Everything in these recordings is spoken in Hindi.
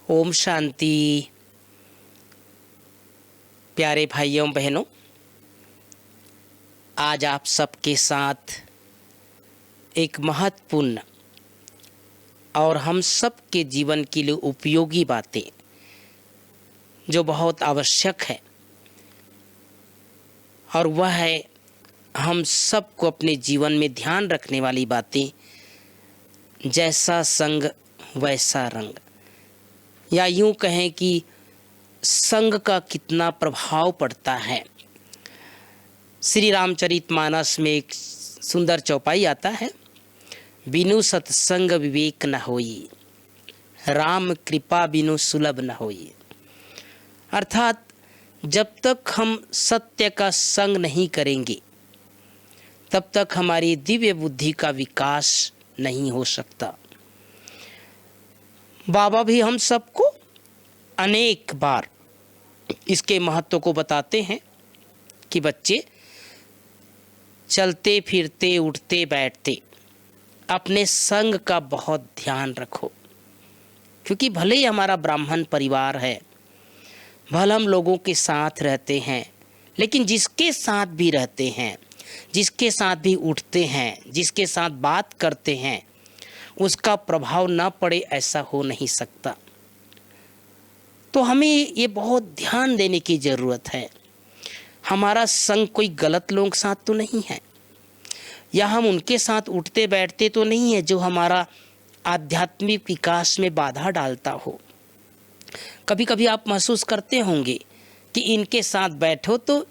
ओम शांति। प्यारे भाइयों बहनों, आज आप सबके साथ एक महत्वपूर्ण और हम सब के जीवन के लिए उपयोगी बातें जो बहुत आवश्यक है, और वह है हम सबको अपने जीवन में ध्यान रखने वाली बातें। जैसा संग वैसा रंग, या यूं कहें कि संग का कितना प्रभाव पड़ता है। श्री रामचरितमानस में एक सुंदर चौपाई आता है, बिनु सत्संग विवेक न होई, राम कृपा बिनु सुलभ न होई। अर्थात जब तक हम सत्य का संग नहीं करेंगे तब तक हमारी दिव्य बुद्धि का विकास नहीं हो सकता। बाबा भी हम सबको अनेक बार इसके महत्व को बताते हैं कि बच्चे, चलते फिरते उठते बैठते अपने संग का बहुत ध्यान रखो, क्योंकि भले ही हमारा ब्राह्मण परिवार है, भले हम लोगों के साथ रहते हैं, लेकिन जिसके साथ भी रहते हैं, जिसके साथ भी उठते हैं, जिसके साथ बात करते हैं, उसका प्रभाव ना पड़े ऐसा हो नहीं सकता। तो हमें ये बहुत ध्यान देने की ज़रूरत है। हमारा संग कोई गलत लोगों के साथ तो नहीं है, या हम उनके साथ उठते बैठते तो नहीं है जो हमारा आध्यात्मिक विकास में बाधा डालता हो। कभी कभी आप महसूस करते होंगे कि इनके साथ बैठो तो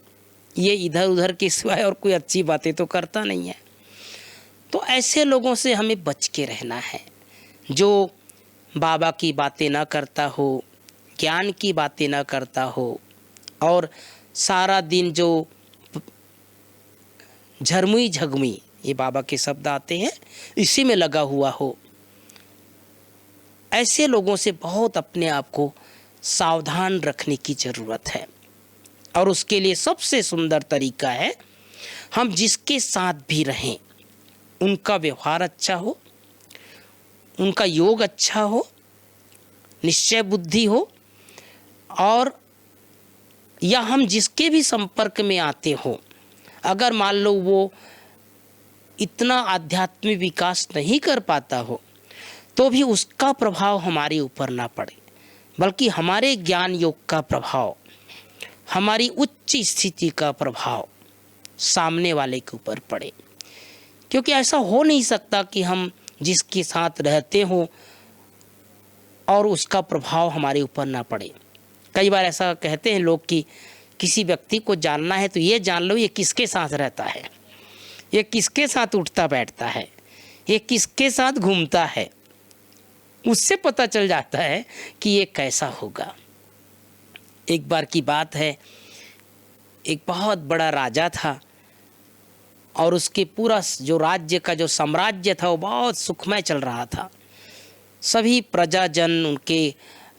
ये इधर उधर के सिवाय और कोई अच्छी बातें तो करता नहीं है। तो ऐसे लोगों से हमें बच के रहना है, जो बाबा की बातें ना करता हो, ज्ञान की बातें ना करता हो, और सारा दिन जो झरमुई झगमुई, ये बाबा के शब्द आते हैं, इसी में लगा हुआ हो। ऐसे लोगों से बहुत अपने आप को सावधान रखने की ज़रूरत है। और उसके लिए सबसे सुंदर तरीका है, हम जिसके साथ भी रहें उनका व्यवहार अच्छा हो, उनका योग अच्छा हो, निश्चय बुद्धि हो, और या हम जिसके भी संपर्क में आते हो, अगर मान लो वो इतना आध्यात्मिक विकास नहीं कर पाता हो, तो भी उसका प्रभाव हमारे ऊपर ना पड़े, बल्कि हमारे ज्ञान योग का प्रभाव, हमारी उच्च स्थिति का प्रभाव सामने वाले के ऊपर पड़े। क्योंकि ऐसा हो नहीं सकता कि हम जिसके साथ रहते हो और उसका प्रभाव हमारे ऊपर ना पड़े। कई बार ऐसा कहते हैं लोग कि किसी व्यक्ति को जानना है तो ये जान लो ये किसके साथ रहता है, ये किसके साथ उठता बैठता है, ये किसके साथ घूमता है, उससे पता चल जाता है कि ये कैसा होगा। एक बार की बात है, एक बहुत बड़ा राजा था और उसके पूरा जो राज्य का जो साम्राज्य था वो बहुत सुखमय चल रहा था। सभी प्रजाजन, उनके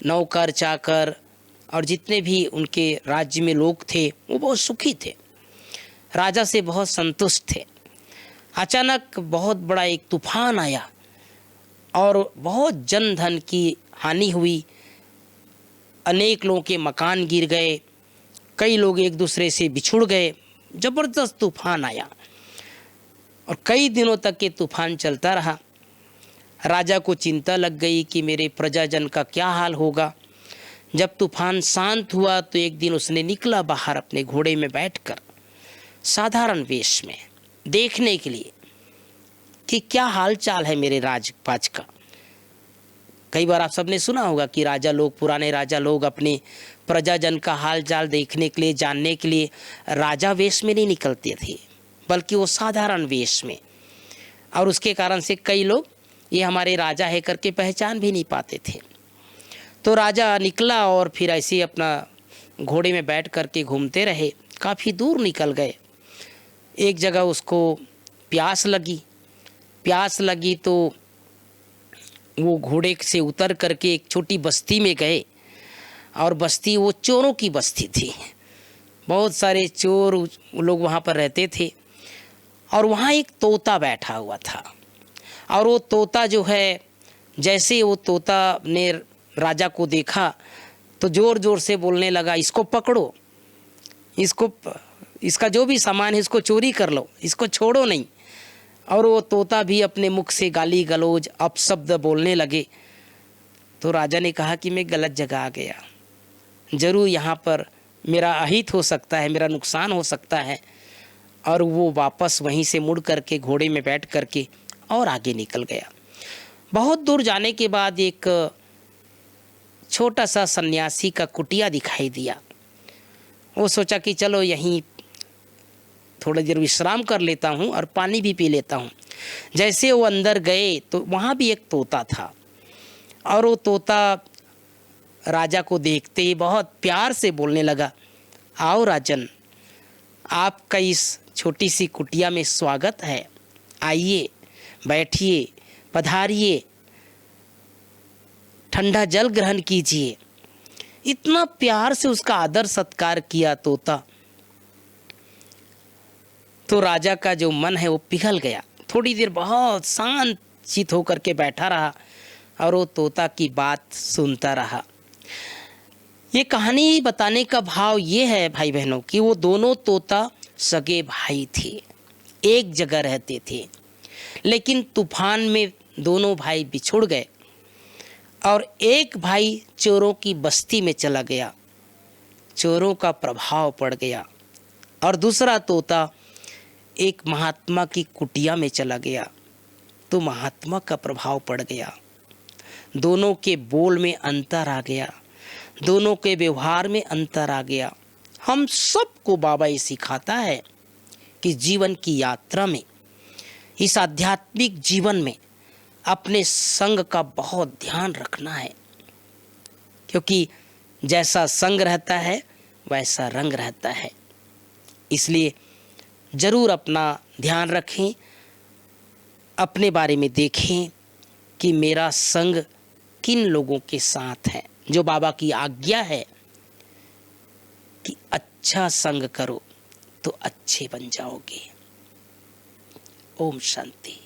नौकर चाकर और जितने भी उनके राज्य में लोग थे वो बहुत सुखी थे, राजा से बहुत संतुष्ट थे। अचानक बहुत बड़ा एक तूफान आया और बहुत जन धन की हानि हुई, अनेक लोगों के मकान गिर गए, कई लोग एक दूसरे से बिछुड़ गए। ज़बरदस्त तूफान आया और कई दिनों तक ये तूफान चलता रहा। राजा को चिंता लग गई कि मेरे प्रजाजन का क्या हाल होगा। जब तूफान शांत हुआ तो एक दिन उसने निकला बाहर अपने घोड़े में बैठकर, साधारण वेश में, देखने के लिए कि क्या हाल चाल है मेरे राजपाट का। कई बार आप सबने सुना होगा कि राजा लोग, पुराने राजा लोग अपने प्रजाजन का हाल चाल देखने के लिए, जानने के लिए राजा वेश में नहीं निकलते थे, बल्कि वो साधारण वेश में। और उसके कारण से कई लोग ये हमारे राजा है करके पहचान भी नहीं पाते थे। तो राजा निकला और फिर ऐसे ही अपना घोड़े में बैठ करके घूमते रहे। काफ़ी दूर निकल गए, एक जगह उसको प्यास लगी तो वो घोड़े से उतर करके एक छोटी बस्ती में गए, और बस्ती वो चोरों की बस्ती थी। बहुत सारे चोर लोग वहाँ पर रहते थे, और वहाँ एक तोता बैठा हुआ था। और वो तोता जो है, जैसे वो तोता ने राजा को देखा तो ज़ोर ज़ोर से बोलने लगा, इसको पकड़ो, इसका जो भी सामान है इसको चोरी कर लो, इसको छोड़ो नहीं। और वो तोता भी अपने मुख से गाली गलौज अपशब्द बोलने लगे। तो राजा ने कहा कि मैं गलत जगह आ गया, ज़रूर यहाँ पर मेरा अहित हो सकता है, मेरा नुकसान हो सकता है। और वो वापस वहीं से मुड़ करके घोड़े में बैठ करके और आगे निकल गया। बहुत दूर जाने के बाद एक छोटा सा सन्यासी का कुटिया दिखाई दिया। वो सोचा कि चलो यहीं थोड़ी देर विश्राम कर लेता हूँ और पानी भी पी लेता हूँ। जैसे वो अंदर गए तो वहाँ भी एक तोता था, और वो तोता राजा को देखते ही बहुत प्यार से बोलने लगा, आओ राजन, आपका इस छोटी सी कुटिया में स्वागत है, आइए बैठिए, पधारिए, ठंडा जल ग्रहण कीजिए। इतना प्यार से उसका आदर सत्कार किया तोता। तो राजा का जो मन है वो पिघल गया। थोड़ी देर बहुत शांत चित होकर के बैठा रहा और वो तोता की बात सुनता रहा। ये कहानी बताने का भाव ये है भाई बहनों कि वो दोनों तोता सगे भाई थे, एक जगह रहते थे, लेकिन तूफान में दोनों भाई बिछुड़ गए और एक भाई चोरों की बस्ती में चला गया, चोरों का प्रभाव पड़ गया, और दूसरा तोता एक महात्मा की कुटिया में चला गया तो महात्मा का प्रभाव पड़ गया। दोनों के बोल में अंतर आ गया, दोनों के व्यवहार में अंतर आ गया। हम सबको बाबा ये सिखाता है कि जीवन की यात्रा में, इस आध्यात्मिक जीवन में अपने संग का बहुत ध्यान रखना है, क्योंकि जैसा संग रहता है वैसा रंग रहता है। इसलिए ज़रूर अपना ध्यान रखें, अपने बारे में देखें कि मेरा संग किन लोगों के साथ है। जो बाबा की आज्ञा है कि अच्छा संग करो तो अच्छे बन जाओगे। ओम शांति।